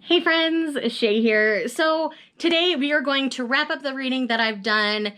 Hey friends, Shay here. So today we are going to wrap up the reading that I've done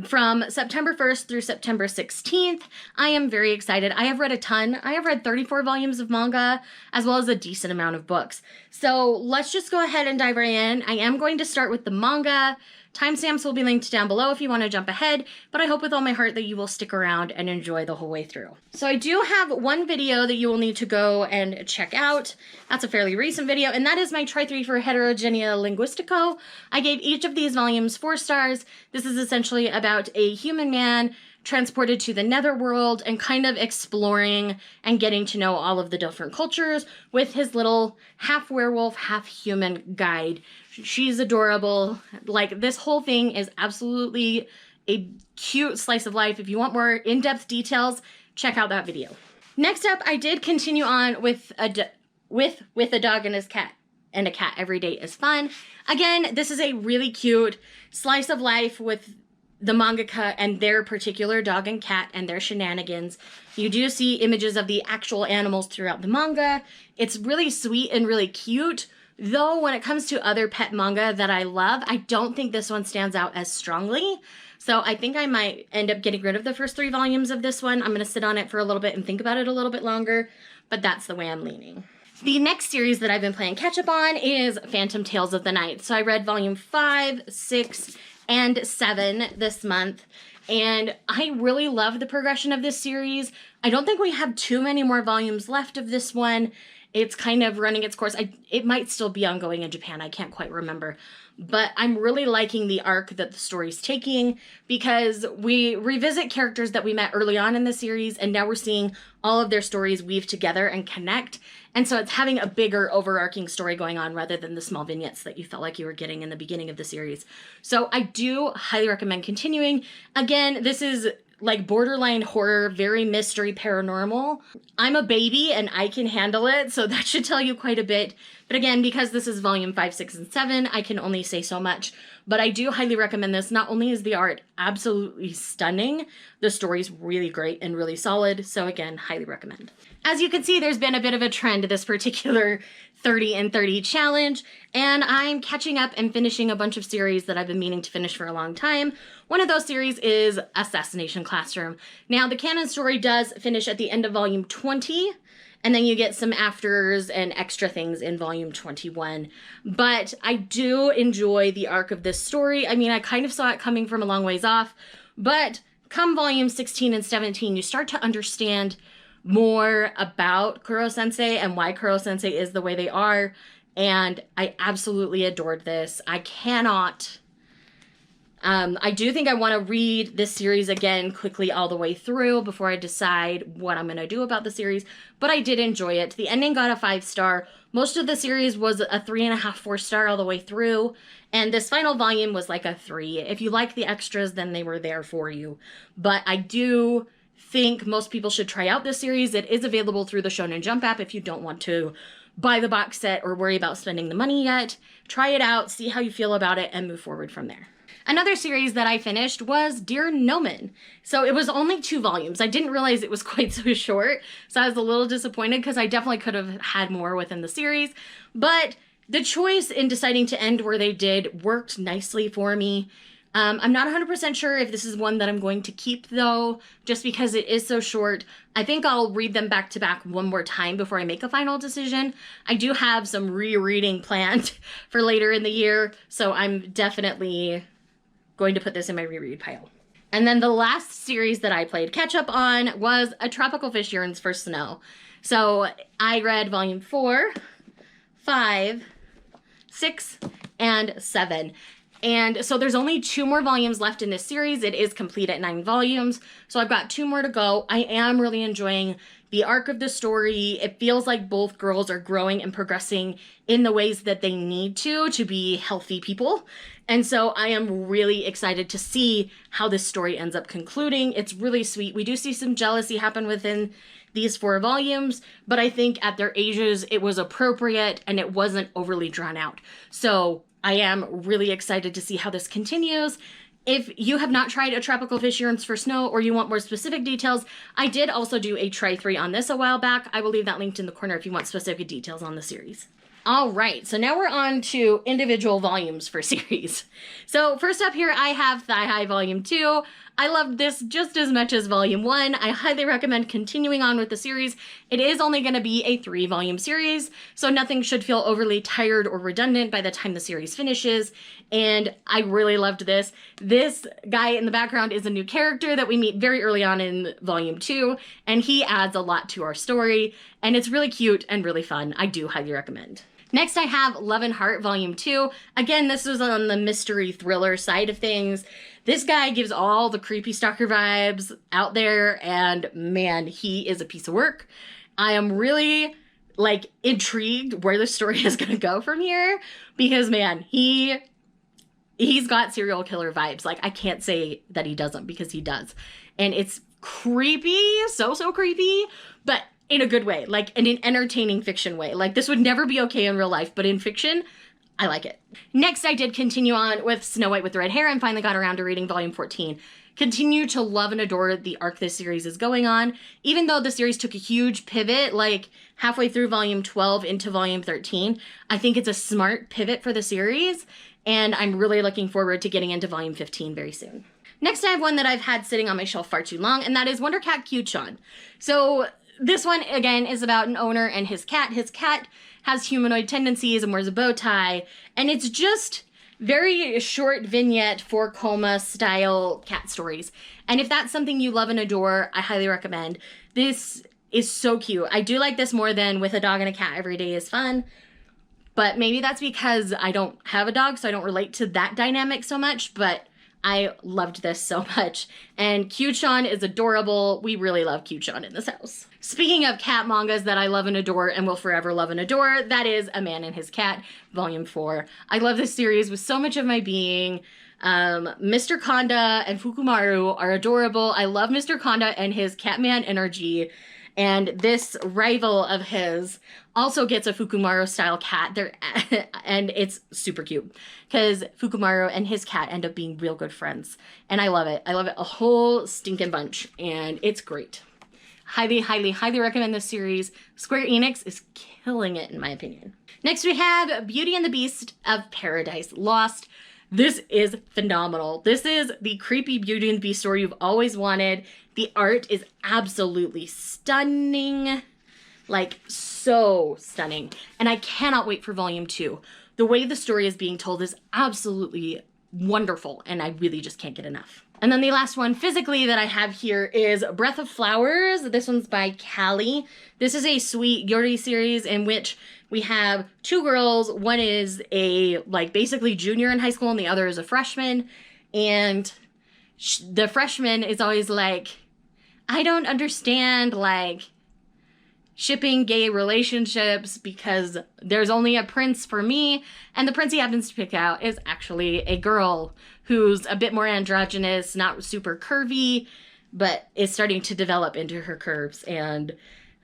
from September 1st through September 16th. I am very excited. I have read a ton. I have read 34 volumes of manga as well as a decent amount of books. So let's just go ahead and dive right in. I am going to start with the manga. Timestamps will be linked down below if you want to jump ahead, but I hope with all my heart that you will stick around and enjoy the whole way through. So I do have one video that you will need to go and check out. That's a fairly recent video, and that is my Try 3 for Heterogenea Linguistico. I gave each of these volumes 4 stars. This is essentially about a human man transported to the netherworld and kind of exploring and getting to know all of the different cultures with his little half werewolf, half human guide. She's adorable. Like, this whole thing is absolutely a cute slice of life. If you want more in-depth details, check out that video. Next up, I did continue on with a dog and his cat. And a cat every day is fun. Again, this is a really cute slice of life with the mangaka and their particular dog and cat and their shenanigans. You do see images of the actual animals throughout the manga. It's really sweet and really cute. Though when it comes to other pet manga that I love, I don't think this one stands out as strongly. So I think I might end up getting rid of the first 3 volumes of this one. I'm going to sit on it for a little bit and think about it a little bit longer, but that's the way I'm leaning. The next series that I've been playing catch up on is Phantom Tales of the Night. So I read volume 5, 6, and 7 this month, and I really love the progression of this series. I don't think we have too many more volumes left of this one. It's kind of running its course. It might still be ongoing in Japan. I can't quite remember. But I'm really liking the arc that the story's taking because we revisit characters that we met early on in the series, and now we're seeing all of their stories weave together and connect. And so it's having a bigger overarching story going on rather than the small vignettes that you felt like you were getting in the beginning of the series. So I do highly recommend continuing. Again, this is like borderline horror, very mystery, paranormal. I'm a baby and I can handle it, so that should tell you quite a bit. But again, because this is volume 5, 6, and 7, I can only say so much. But I do highly recommend this. Not only is the art absolutely stunning, the story's really great and really solid. So again, highly recommend. As you can see, there's been a bit of a trend to this particular 30 and 30 challenge, and I'm catching up and finishing a bunch of series that I've been meaning to finish for a long time. One of those series is Assassination Classroom. Now, the canon story does finish at the end of volume 20, and then you get some afters and extra things in volume 21. But I do enjoy the arc of this story. I mean, I kind of saw it coming from a long ways off, but come volume 16 and 17, you start to understand more about Kuro-sensei and why Kuro-sensei is the way they are, and I absolutely adored this. I cannot... I do think I want to read this series again quickly all the way through before I decide what I'm going to do about the series, but I did enjoy it. The ending got a 5-star. Most of the series was a 3.5, 4-star all the way through, and this final volume was like a 3. If you like the extras, then they were there for you. But I do think most people should try out this series. It is available through the Shonen Jump app if you don't want to buy the box set or worry about spending the money yet. Try it out, see how you feel about it, and move forward from there. Another series that I finished was Dear Nomen. So it was only 2 volumes. I didn't realize it was quite so short, so I was a little disappointed because I definitely could have had more within the series. But the choice in deciding to end where they did worked nicely for me. I'm not 100% sure if this is one that I'm going to keep, though, just because it is so short. I think I'll read them back to back one more time before I make a final decision. I do have some rereading planned for later in the year, so I'm definitely going to put this in my reread pile. And then the last series that I played catch up on was A Tropical Fish Yearns for Snow. So I read volume 4, 5, 6, and 7. And so there's only 2 more volumes left in this series. It is complete at 9 volumes. So I've got 2 more to go. I am really enjoying the arc of the story. It feels like both girls are growing and progressing in the ways that they need to be healthy people. And so I am really excited to see how this story ends up concluding. It's really sweet. We do see some jealousy happen within these 4 volumes, but I think at their ages it was appropriate and it wasn't overly drawn out. So I am really excited to see how this continues. If you have not tried A Tropical Fish Yearns for Snow or you want more specific details, I did also do a Try 3 on this a while back. I will leave that linked in the corner if you want specific details on the series. All right, so now we're on to individual volumes for series. So first up here, I have Thigh High Volume 2. I loved this just as much as Volume 1. I highly recommend continuing on with the series. It is only going to be a 3-volume series, so nothing should feel overly tired or redundant by the time the series finishes, and I really loved this. This guy in the background is a new character that we meet very early on in Volume 2, and he adds a lot to our story, and it's really cute and really fun. I do highly recommend. Next, I have Love and Heart Volume 2. Again, this was on the mystery thriller side of things. This guy gives all the creepy stalker vibes out there, and man, he is a piece of work. I am really, like, intrigued where the story is going to go from here, because man, he's got serial killer vibes. Like, I can't say that he doesn't, because he does. And it's creepy, so creepy, but in a good way, like in an entertaining fiction way. Like, this would never be okay in real life, but in fiction, I like it. Next, I did continue on with Snow White with the Red Hair and finally got around to reading Volume 14. Continue to love and adore the arc this series is going on. Even though the series took a huge pivot, like halfway through Volume 12 into Volume 13, I think it's a smart pivot for the series, and I'm really looking forward to getting into Volume 15 very soon. Next, I have one that I've had sitting on my shelf far too long, and that is Wonder Cat Kyuchan. So this one, again, is about an owner and his cat. His cat has humanoid tendencies and wears a bow tie, and it's just very short vignette for coma style cat stories. And if that's something you love and adore, I highly recommend. This is so cute. I do like this more than With a Dog and a Cat Every Day is Fun, but maybe that's because I don't have a dog, so I don't relate to that dynamic so much, but I loved this so much. And Kyuchan is adorable. We really love Kyuchan in this house. Speaking of cat mangas that I love and adore and will forever love and adore, that is A Man and His Cat, Volume 4. I love this series with so much of my being. Mr. Kanda and Fukumaru are adorable. I love Mr. Kanda and his Catman energy. And this rival of his also gets a Fukumaru-style cat, and it's super cute because Fukumaru and his cat end up being real good friends. And I love it. I love it a whole stinking bunch, and it's great. Highly, highly, highly recommend this series. Square Enix is killing it, in my opinion. Next, we have Beauty and the Beast of Paradise Lost. This is phenomenal. This is the creepy Beauty and the Beast story you've always wanted. The art is absolutely stunning. Like, so stunning. And I cannot wait for Volume 2. The way the story is being told is absolutely wonderful, and I really just can't get enough. And then the last one physically that I have here is Breath of Flowers. This one's by Callie. This is a sweet Yuri series in which we have two girls. One is a, like, basically junior in high school, and the other is a freshman. And the freshman is always like, I don't understand, like, shipping gay relationships because there's only a prince for me. And the prince he happens to pick out is actually a girl who's a bit more androgynous, not super curvy, but is starting to develop into her curves. And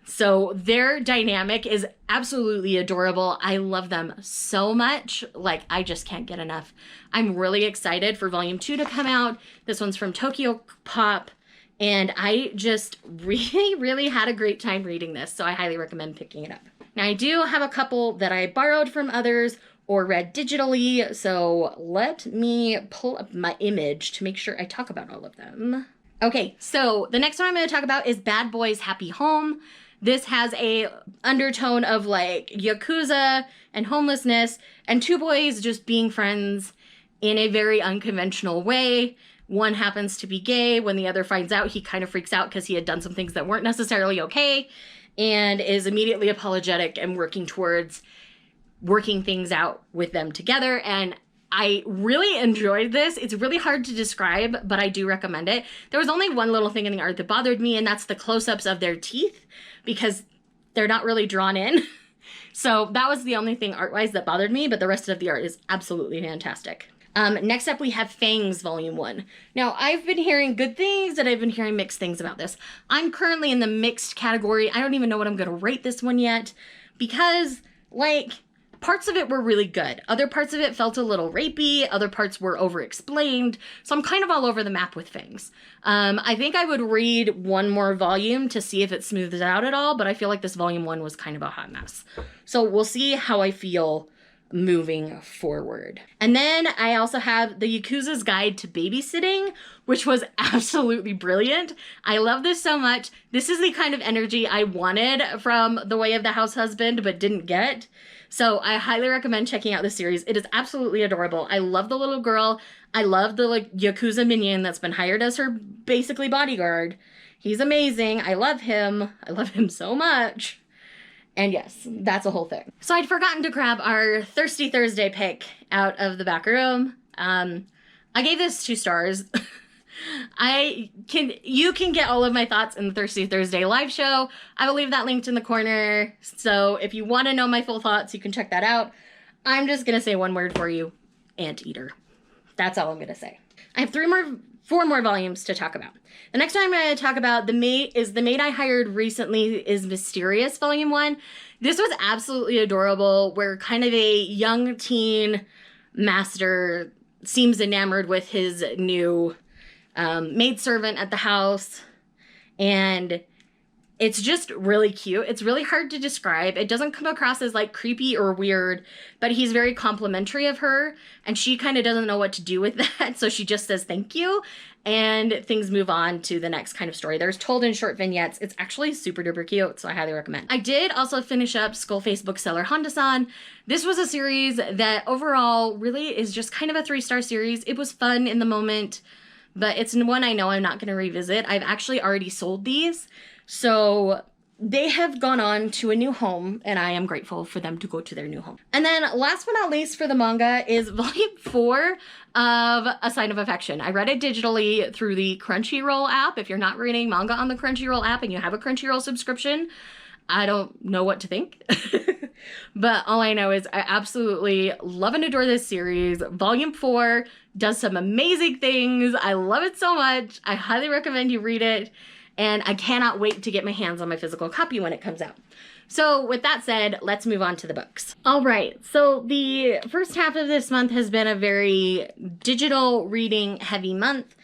so their dynamic is absolutely adorable. I love them so much. Like, I just can't get enough. I'm really excited for Volume 2 to come out. This one's from Tokyo Pop. And I just really had a great time reading this, so I highly recommend picking it up. Now, I do have a couple that I borrowed from others or read digitally, so let me pull up my image to make sure I talk about all of them. Okay, so the next one I'm going to talk about is Bad Boys Happy Home. This has a undertone of, like, Yakuza and homelessness and two boys just being friends in a very unconventional way. One happens to be gay. When the other finds out, he kind of freaks out because he had done some things that weren't necessarily okay and is immediately apologetic and working towards working things out with them together. And I really enjoyed this. It's really hard to describe, but I do recommend it. There was only one little thing in the art that bothered me, and that's the close-ups of their teeth because they're not really drawn in. So that was the only thing art-wise that bothered me, but the rest of the art is absolutely fantastic. Next up, we have Fangs Volume 1. Now, I've been hearing good things and I've been hearing mixed things about this. I'm currently in the mixed category. I don't even know what I'm going to rate this one yet because, like, parts of it were really good. Other parts of it felt a little rapey. Other parts were over-explained. So I'm kind of all over the map with things. I think I would read one more volume to see if it smooths out at all, but I feel like this volume 1 was kind of a hot mess. So we'll see how I feel moving forward. And then I also have The Yakuza's Guide to Babysitting, which was absolutely brilliant. I love this so much. This is the kind of energy I wanted from The Way of the House Husband, but didn't get. So I highly recommend checking out this series. It is absolutely adorable. I love the little girl. I love the like Yakuza minion that's been hired as her basically bodyguard. He's amazing. I love him. I love him so much. And yes, that's a whole thing. So I'd forgotten to grab our Thirsty Thursday pick out of the back room. I gave this 2 stars. You can get all of my thoughts in the Thirsty Thursday live show. I will leave that linked in the corner. So if you want to know my full thoughts, you can check that out. I'm just going to say one word for you: anteater. That's all I'm going to say. I have 4 more volumes to talk about. The next one I'm going to talk about The Maid I Hired Recently is Mysterious, Volume 1. This was absolutely adorable, where kind of a young teen master seems enamored with his new maidservant at the house, and it's just really cute. It's really hard to describe. It doesn't come across as like creepy or weird, but he's very complimentary of her, and she kind of doesn't know what to do with that, so she just says thank you, and things move on to the next kind of story. There's told in short vignettes. It's actually super duper cute, so I highly recommend. I did also finish up Skullface Bookseller Honda-san. This was a series that overall really is just kind of a 3-star series. It was fun in the moment, but it's one I know I'm not going to revisit. I've actually already sold these, so they have gone on to a new home, and I am grateful for them to go to their new home. And then last but not least for the manga is Volume 4 of A Sign of Affection. I read it digitally through the Crunchyroll app. If you're not reading manga on the Crunchyroll app and you have a Crunchyroll subscription, I don't know what to think. But all I know is I absolutely love and adore this series. Volume 4 does some amazing things. I love it so much. I highly recommend you read it. And I cannot wait to get my hands on my physical copy when it comes out. So with that said, let's move on to the books. All right, so the first half of this month has been a very digital reading heavy month.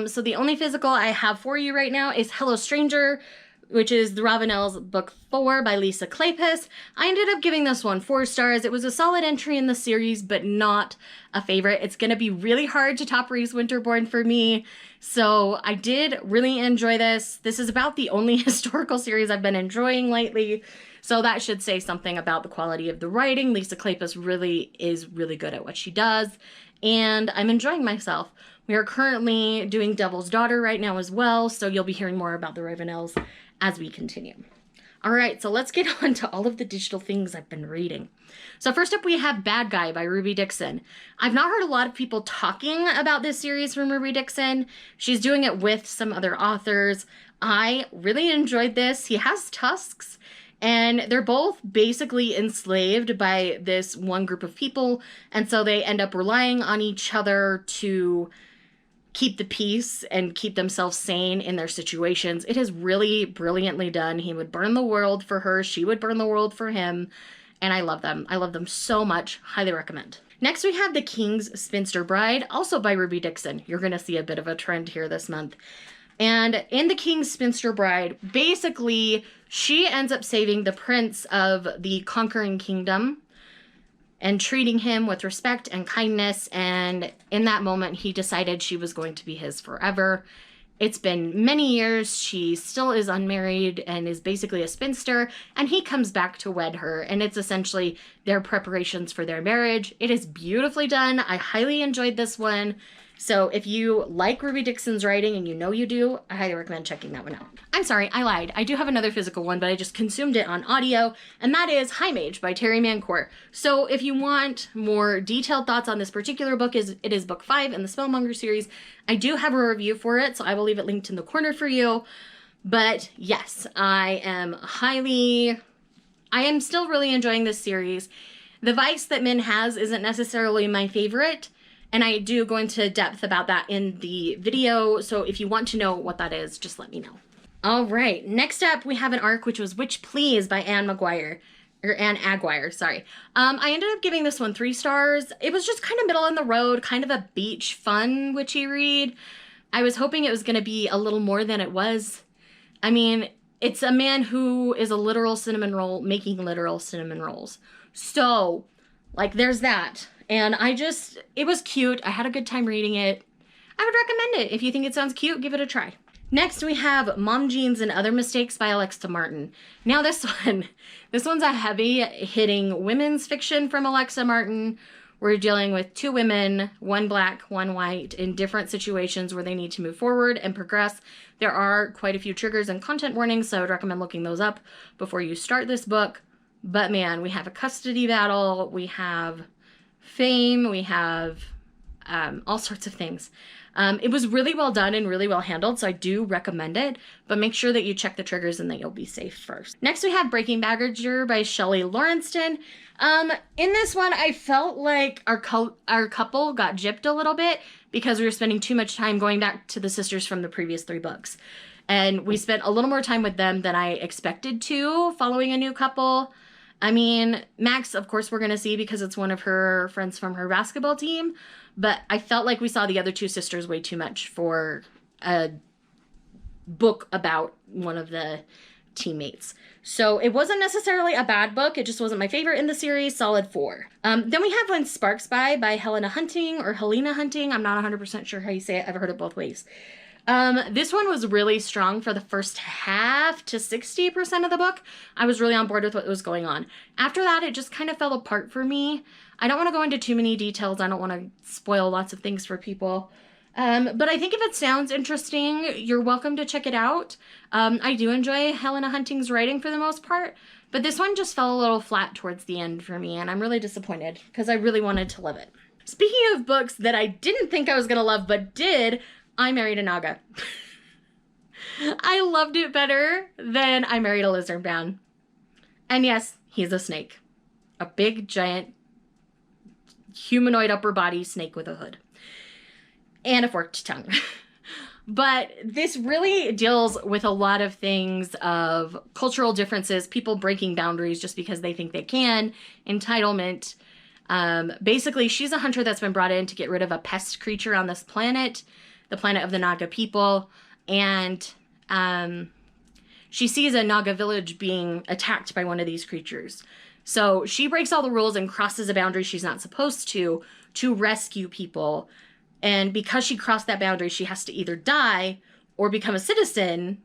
So the only physical I have for you right now is Hello Stranger, which is the Ravenel's book 4 by Lisa Kleypas. I ended up giving this one 4 stars. It was a solid entry in the series, but not a favorite. It's gonna be really hard to top Reese Winterborn for me. So I did really enjoy this. This is about the only historical series I've been enjoying lately. So that should say something about the quality of the writing. Lisa Kleypas really is really good at what she does, and I'm enjoying myself. We are currently doing Devil's Daughter right now as well, so you'll be hearing more about the Ravenels as we continue. All right, so let's get on to all of the digital things I've been reading. So first up, we have Bad Guy by Ruby Dixon. I've not heard a lot of people talking about this series from Ruby Dixon. She's doing it with some other authors. I really enjoyed this. He has tusks, and they're both basically enslaved by this one group of people, and so they end up relying on each other to keep the peace and keep themselves sane in their situations. It is really brilliantly done. He would burn the world for her. She would burn the world for him. And I love them. I love them so much. Highly recommend. Next, we have The King's Spinster Bride, also by Ruby Dixon. You're going to see a bit of a trend here this month. And in The King's Spinster Bride, basically, she ends up saving the prince of the conquering kingdom and treating him with respect and kindness, and in that moment, he decided she was going to be his forever. It's been many years, she still is unmarried and is basically a spinster, and he comes back to wed her, and it's essentially their preparations for their marriage. It is beautifully done. I highly enjoyed this one. So if you like Ruby Dixon's writing, and you know you do, I highly recommend checking that one out. I'm sorry, I lied. I do have another physical one, but I just consumed it on audio, and that is High Mage by Terry Mancourt. So if you want more detailed thoughts on this particular book, it is book 5 in the Spellmonger series. I do have a review for it, so I will leave it linked in the corner for you. But yes, I am still really enjoying this series. The vice that Min has isn't necessarily my favorite, and I do go into depth about that in the video, so if you want to know what that is, just let me know. All right, next up we have an arc which was Witch Please by Anne Maguire. or Anne Aguirre, sorry. I ended up giving this one 3 stars. It was just kind of middle in the road, kind of a beach, fun, witchy read. I was hoping it was going to be a little more than it was. I mean, it's a man who is a literal cinnamon roll making literal cinnamon rolls. So, like, there's that. And it was cute. I had a good time reading it. I would recommend it. If you think it sounds cute, give it a try. Next, we have Mom Jeans and Other Mistakes by Alexa Martin. Now this one's a heavy-hitting women's fiction from Alexa Martin. We're dealing with 2 women, one black, one white, in different situations where they need to move forward and progress. There are quite a few triggers and content warnings, so I would recommend looking those up before you start this book. But man, we have a custody battle, we have fame, we have all sorts of things. It was really well done and really well handled, so I do recommend it, but make sure that you check the triggers and that you'll be safe first. Next, we have Breaking Baggager by Shelley Lawrenston. In this one, I felt like our couple got gypped a little bit because we were spending too much time going back to the sisters from the previous 3 books. And we spent a little more time with them than I expected to following a new couple. I mean, Max, of course, we're going to see because it's one of her friends from her basketball team. But I felt like we saw the other 2 sisters way too much for a book about one of the teammates. So it wasn't necessarily a bad book. It just wasn't my favorite in the series. Solid 4. Then we have When Sparks by Helena Hunting or Helena Hunting. I'm not 100% sure how you say it. I've heard it both ways. This one was really strong for the first half to 60% of the book. I was really on board with what was going on. After that, it just kind of fell apart for me. I don't want to go into too many details. I don't want to spoil lots of things for people. But I think if it sounds interesting, you're welcome to check it out. I do enjoy Helena Hunting's writing for the most part, but this one just fell a little flat towards the end for me, and I'm really disappointed because I really wanted to love it. Speaking of books that I didn't think I was going to love but did, I Married a Naga. I loved it better than I Married a Lizard Man. And yes, he's a snake. A big, giant, humanoid upper body snake with a hood. And a forked tongue. But this really deals with a lot of things of cultural differences, people breaking boundaries just because they think they can, entitlement. Basically, she's a hunter that's been brought in to get rid of a pest creature on this planet, the planet of the Naga people, and she sees a Naga village being attacked by one of these creatures. So she breaks all the rules and crosses a boundary she's not supposed to rescue people. And because she crossed that boundary, she has to either die or become a citizen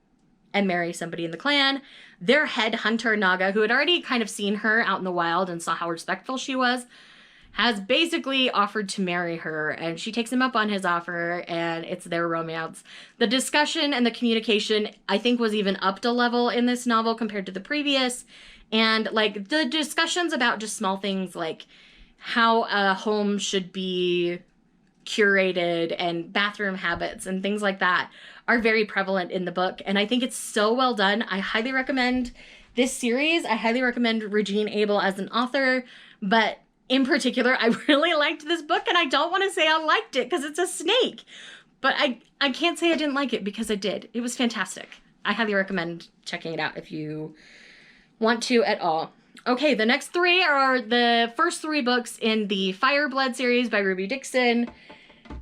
and marry somebody in the clan. Their head hunter, Naga, who had already kind of seen her out in the wild and saw how respectful she was, has basically offered to marry her, and she takes him up on his offer, and it's their romance. The discussion and the communication, I think, was even upped a level in this novel compared to the previous. And, like, the discussions about just small things like how a home should be curated and bathroom habits and things like that are very prevalent in the book. And I think it's so well done. I highly recommend this series. I highly recommend Regine Abel as an author, but in particular, I really liked this book, and I don't want to say I liked it because it's a snake, but I can't say I didn't like it because I did. It was fantastic. I highly recommend checking it out if you want to at all. Okay, the next 3 are the first 3 books in the Fireblood series by Ruby Dixon.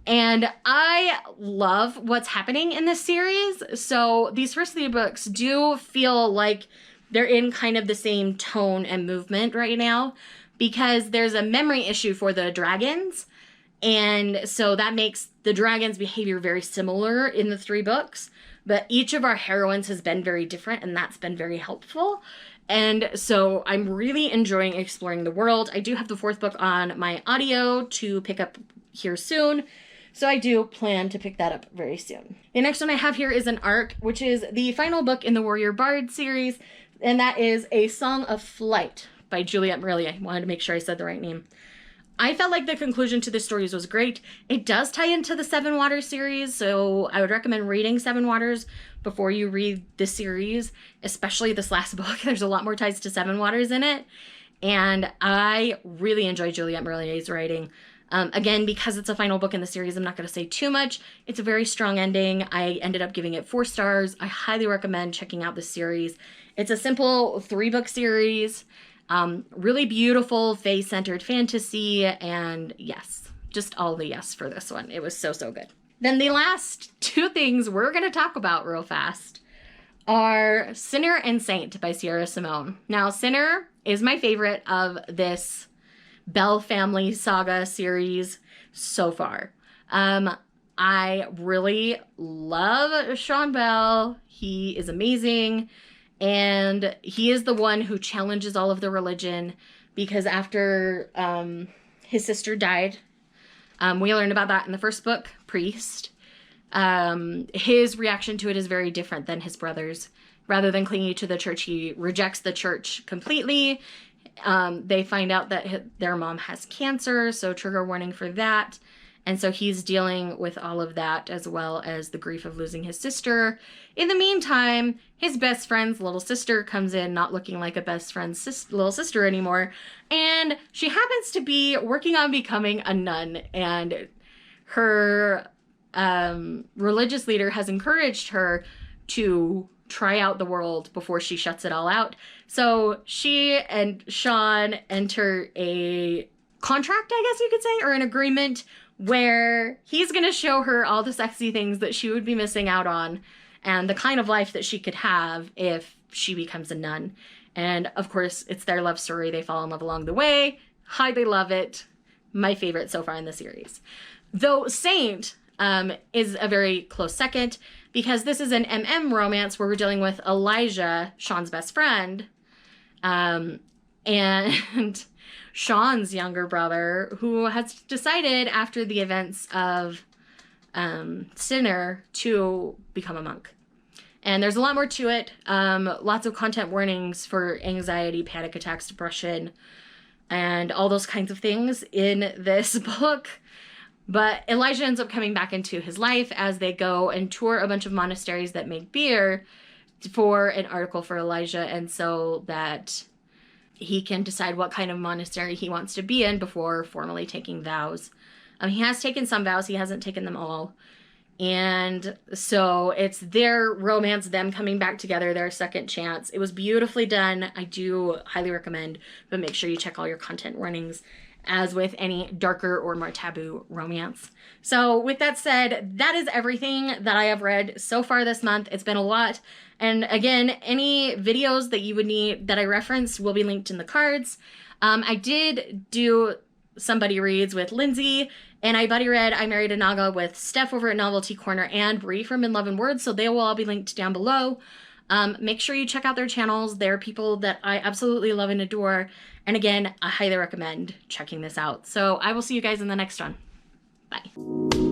And I love what's happening in this series. So these first 3 books do feel like they're in kind of the same tone and movement right now because there's a memory issue for the dragons. And so that makes the dragons' behavior very similar in the 3 books. But each of our heroines has been very different, and that's been very helpful. And so I'm really enjoying exploring the world. I do have the 4th book on my audio to pick up here soon. So I do plan to pick that up very soon. The next one I have here is an arc, which is the final book in the Warrior Bard series, and that is A Song of Flight by Juliette Marillier. I wanted to make sure I said the right name. I felt like the conclusion to the stories was great. It does tie into the Seven Waters series, so I would recommend reading Seven Waters before you read the series, especially this last book. There's a lot more ties to Seven Waters in it, and I really enjoy Juliette Marillier's writing. Again, because it's a final book in the series, I'm not going to say too much. It's a very strong ending. I ended up giving it 4 stars. I highly recommend checking out this series. It's a simple 3-book series. Really beautiful, face-centered fantasy, and yes, just all the yes for this one. It was so, so good. Then the last two things we're going to talk about real fast are Sinner and Saint by Sierra Simone. Now, Sinner is my favorite of this Bell family saga series so far. I really love Sean Bell. He is amazing. And he is the one who challenges all of the religion because after his sister died, we learned about that in the first book, Priest. His reaction to it is very different than his brother's. Rather than clinging to the church, he rejects the church completely. They find out that their mom has cancer, so trigger warning for that. And so he's dealing with all of that as well as the grief of losing his sister. In the meantime, his best friend's little sister comes in, not looking like a best friend's little sister anymore. And she happens to be working on becoming a nun. And her religious leader has encouraged her to try out the world before she shuts it all out. So she and Sean enter a contract, I guess you could say, or an agreement where he's going to show her all the sexy things that she would be missing out on and the kind of life that she could have if she becomes a nun. And of course, it's their love story. They fall in love along the way. Highly love it. My favorite so far in the series. Though Saint is a very close second because this is an MM romance where we're dealing with Elijah, Sean's best friend, and Sean's younger brother, who has decided after the events of Sinner to become a monk. And there's a lot more to it. Lots of content warnings for anxiety, panic attacks, depression, and all those kinds of things in this book. But Elijah ends up coming back into his life as they go and tour a bunch of monasteries that make beer for an article for Elijah, and so that he can decide what kind of monastery he wants to be in before formally taking vows. He has taken some vows, he hasn't taken them all. And so it's their romance, them coming back together, their second chance. It was beautifully done. I do highly recommend, but make sure you check all your content warnings, as with any darker or more taboo romance. So with that said, that is everything that I have read so far this month. It's been a lot. And again, any videos that you would need that I referenced will be linked in the cards. I did do Somebody Reads with Lindsay, and I buddy read I Married a Naga with Steph over at Novelty Corner and Brie from In Love and Words, so they will all be linked down below. Make sure you check out their channels. They're people that I absolutely love and adore. And again, I highly recommend checking this out. So I will see you guys in the next one. Bye.